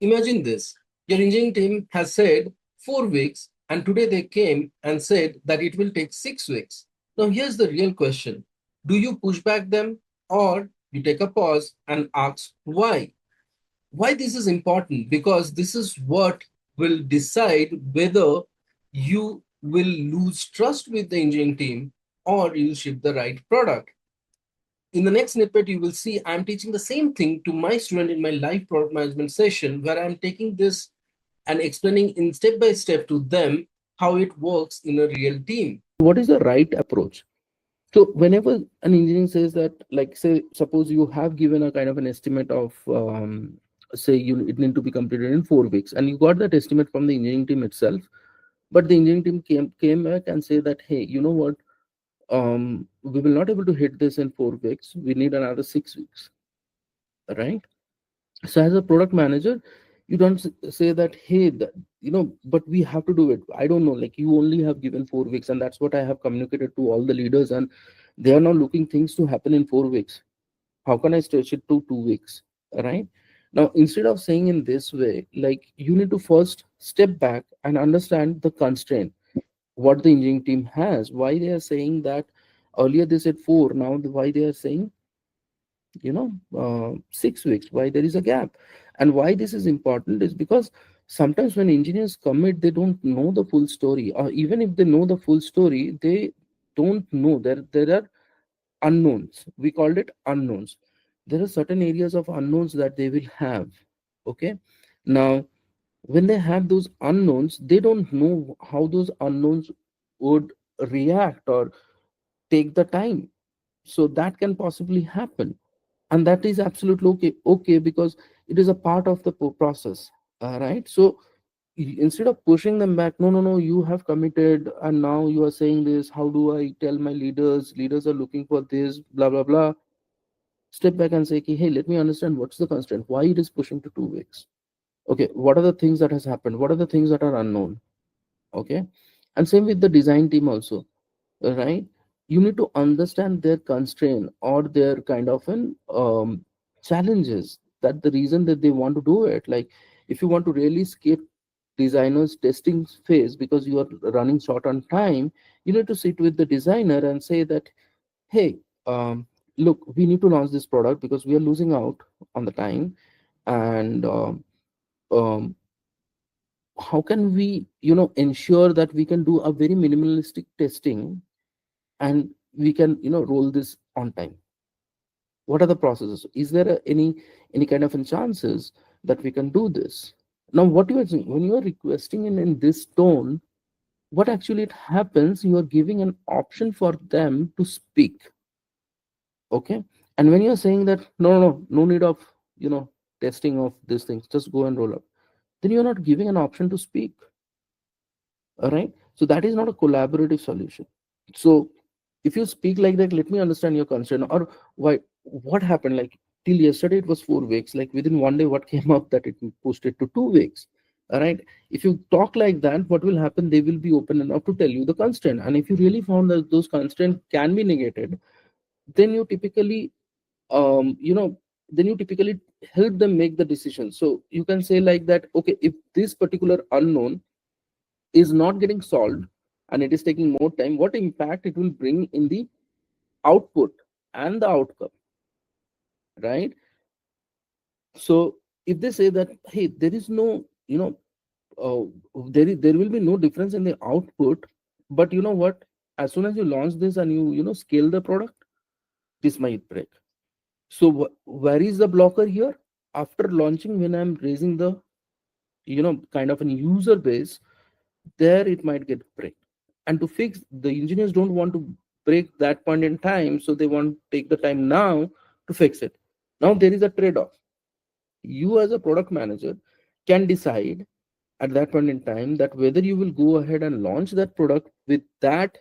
Imagine this. Your engineering team has said 4 weeks, and today they came and said that it will take 6 weeks. Now, here's the real question. Do you push back them, or you take a pause and ask why? Why this is important? Because this is what will decide whether you will lose trust with the engineering team or you'll ship the right product. In the next snippet, you will see I'm teaching the same thing to my student in my live product management session, where I'm taking this and explaining in step by step to them how it works in a real team. What is the right approach? So whenever an engineering says that, like, say, suppose you have given a kind of an estimate of, say, it need to be completed in 4 weeks, and you got that estimate from the engineering team itself, but the engineering team came back and say that, hey, you know what, we will not able to hit this in 4 weeks. We need another 6 weeks, right? So as a product manager, you don't say that, hey, but we have to do it. I don't know, like, you only have given 4 weeks, and that's what I have communicated to all the leaders, and they are now looking things to happen in 4 weeks. How can I stretch it to 2 weeks, right? Now, instead of saying in this way, like, you need to first step back and understand the constraint, what the engineering team has, why they are saying that. Earlier they said 4, now why they are saying, 6 weeks, why there is a gap. And why this is important is because sometimes when engineers commit, they don't know the full story, or even if they know the full story, they don't know there are unknowns. We called it unknowns. There are certain areas of unknowns that they will have. Okay. Now, when they have those unknowns, they don't know how those unknowns would react or take the time. So that can possibly happen, and that is absolutely okay, because it is a part of the process. Right? So instead of pushing them back, no, no, no, you have committed and now you are saying this, how do I tell my leaders are looking for this, blah blah blah. Step back and say, okay, hey, let me understand what's the constraint, why it is pushing to 2 weeks. Okay, what are the things that has happened, what are the things that are unknown. Okay. And same with the design team also, right? You need to understand their constraint or their kind of an challenges, that the reason that they want to do it. Like, if you want to really skip designers testing phase because you are running short on time, you need to sit with the designer and say that, hey, look, we need to launch this product because we are losing out on the time, and um, how can we ensure that we can do a very minimalistic testing, and we can roll this on time. What are the processes? Is there any kind of chances that we can do this? Now, what you are saying, when you are requesting in this tone, what actually it happens, you are giving an option for them to speak. Okay. And when you're saying that, no, no, no, no need of testing of these things, just go and roll up, then you're not giving an option to speak. All right. So that is not a collaborative solution. So if you speak like that, let me understand your concern, or why, what happened, like, till yesterday it was 4 weeks, like within one day what came up that it pushed it to 2 weeks. All right. If you talk like that, what will happen, they will be open enough to tell you the constraint, and if you really found that those constraints can be negated, then you typically you know then you typically help them make the decision. So you can say like that, okay, if this particular unknown is not getting solved and it is taking more time, what impact it will bring in the output and the outcome, right? So if they say that, hey, there is no, uh, there will be no difference in the output, but you know what, as soon as you launch this and you scale the product, this might break. So where is the blocker here? After launching, when I'm raising the kind of an user base, there it might get break. And to fix, the engineers don't want to break that point in time, so they want to take the time now to fix it. Now there is a trade-off. You as a product manager can decide at that point in time that whether you will go ahead and launch that product with that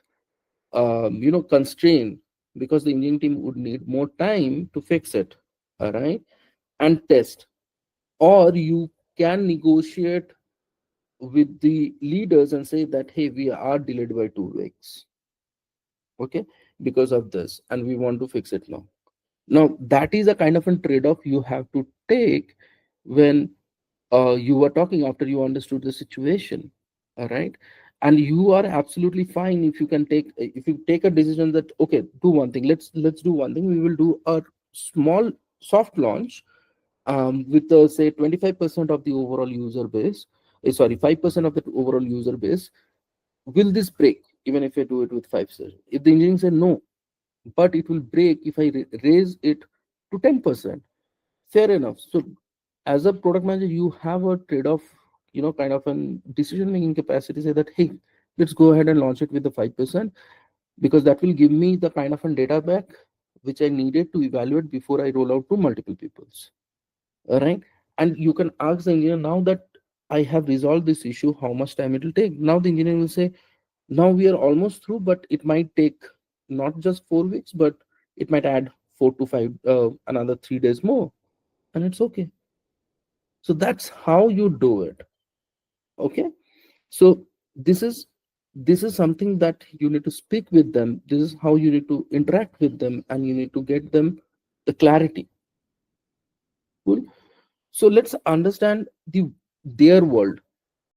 constraint, because the engineering team would need more time to fix it, all right, and test, or you can negotiate with the leaders and say that, hey, we are delayed by 2 weeks, okay, because of this, and we want to fix it now. That is a kind of a trade-off you have to take when you were talking after you understood the situation. All right. And you are absolutely fine if you can take, if you take a decision that, okay, do one thing, let's do one thing, we will do a small soft launch, with say 25% of the overall user base, sorry, 5% of the overall user base. Will this break even if I do it with 5 sessions? If the engineering say no, but it will break if I raise it to 10%. Fair enough. So as a product manager, you have a trade-off, kind of an decision-making capacity. Say that, hey, let's go ahead and launch it with the 5%, because that will give me the kind of a data back which I needed to evaluate before I roll out to multiple peoples. All right. And you can ask the engineer now that I have resolved this issue, how much time it will take. Now the engineer will say, now we are almost through, but it might take not just 4 weeks, but it might add 4 to 5, another 3 days more, and it's okay. So that's how you do it. Okay. So this is this is something that you need to speak with them. This is how you need to interact with them, and you need to get them the clarity. Cool. So let's understand their world.